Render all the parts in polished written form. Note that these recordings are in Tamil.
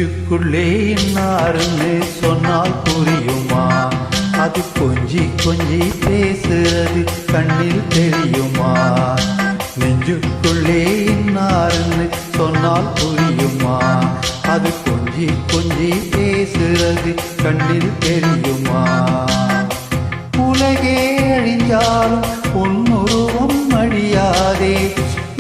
நெஞ்சுக்குள்ளே இன்னாருன்னு சொன்னால் புரியுமா? அது கொஞ்சி கொஞ்சி பேசுறது கண்ணில் தெரியுமா? நெஞ்சுக்குள்ளே இன்னாருன்னு சொன்னால் புரியுமா? அது கொஞ்சி கொஞ்சி பேசுறது கண்ணில் தெரியுமா? உலகே அழிஞ்சாலும் உன்னுருவம் அழியாதே,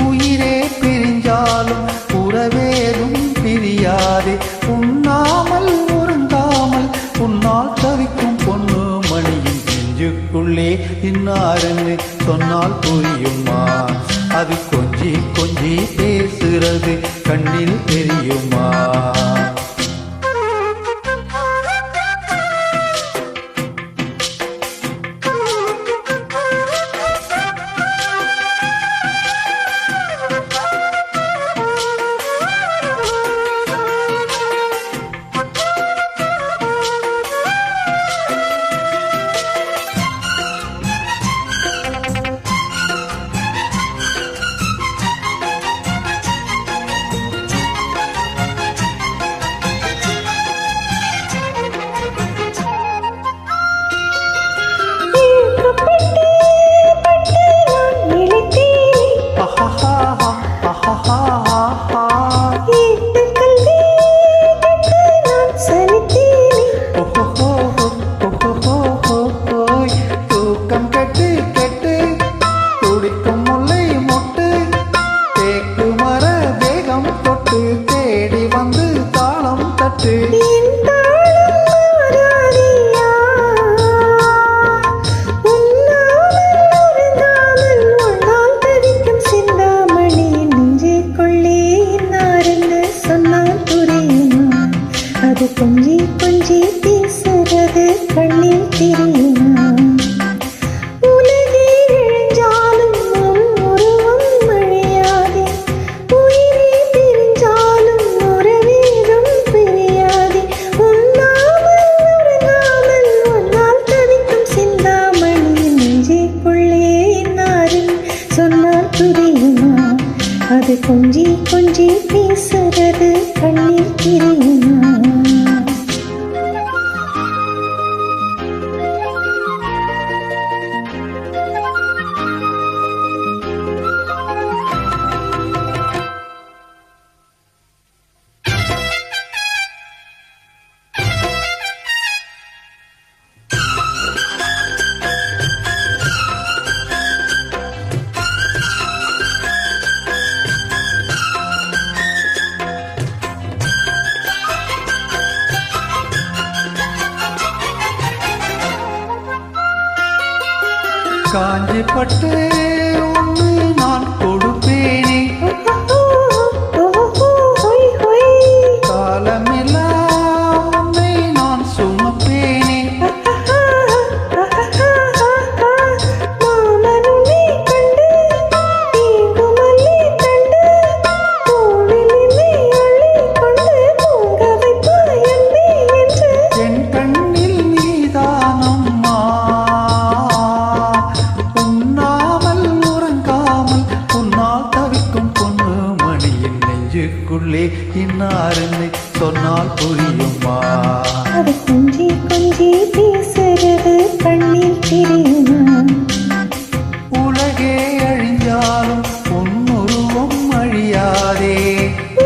உயிரே பிரிஞ்சாலும் உறவேதும் பிரியாதே. உண்ணாமல் உறங்காமல் உன்னால் தவிக்கும் பொண்ணு மணியின் நெஞ்சுக்குள்ளே இன்னாருன்னு சொன்னால் புரியுமா? அது கொஞ்சி கொஞ்சி பேசுறது கண்ணில் தெரியுமா? கொஞ்சி கொஞ்சி பேசுறது கண்ணில் தெரியுமா? உலகே இழிஞ்சாலும் உருவம் அழியாதே, உயிரே பிரிஞ்சாலும் உறவேதும் பிரியாதே. உண்ணாமல் உறங்காமல் உன்னால் தவிக்கும் சிந்தாமணியின் நெஞ்சுக்குள்ளே இன்னாருன்னு சொன்னால் புரியுமா? அது கொஞ்சி கொஞ்சி பேசுறது கண்ணில் தெரியுமா? காஞ்சி பட்டு ஒன்று நான் கொடுப்பேனே, காலமெல்லாம் உன்னை நான் சுமப்பேனே. என் கண்ணில் நீதானம்மா, நெஞ்சுக்குள்ளே இன்னாருன்னு சொன்னால் புரியுமா? அது கொஞ்சி கொஞ்சி பேசுறது கண்ணில் தெரியுமா? உலகே அழிஞ்சாலும் உன்னுருவம் அழியாதே,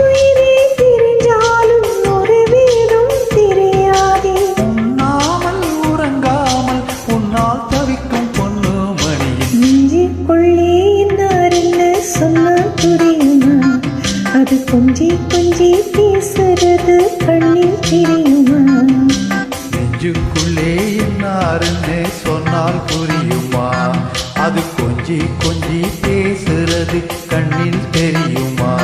உயிரே பிரிஞ்சாலும் உறவேதும் தெரியாதே. உண்ணாமல் உறங்காமல் உன்னால் தவிக்கும் பொண்ணு மணியின் நெஞ்சுக்குள்ளே இன்னாருன்னு சொன்னால் புரியுமா? அது கொஞ்சி கொஞ்சி பேசுறது கண்ணில் தெரியுமா? நெஞ்சுக்குள்ளே இன்னாருன்னு சொன்னால் புரியுமா? அது கொஞ்சி கொஞ்சி பேசுறது கண்ணில் தெரியுமா?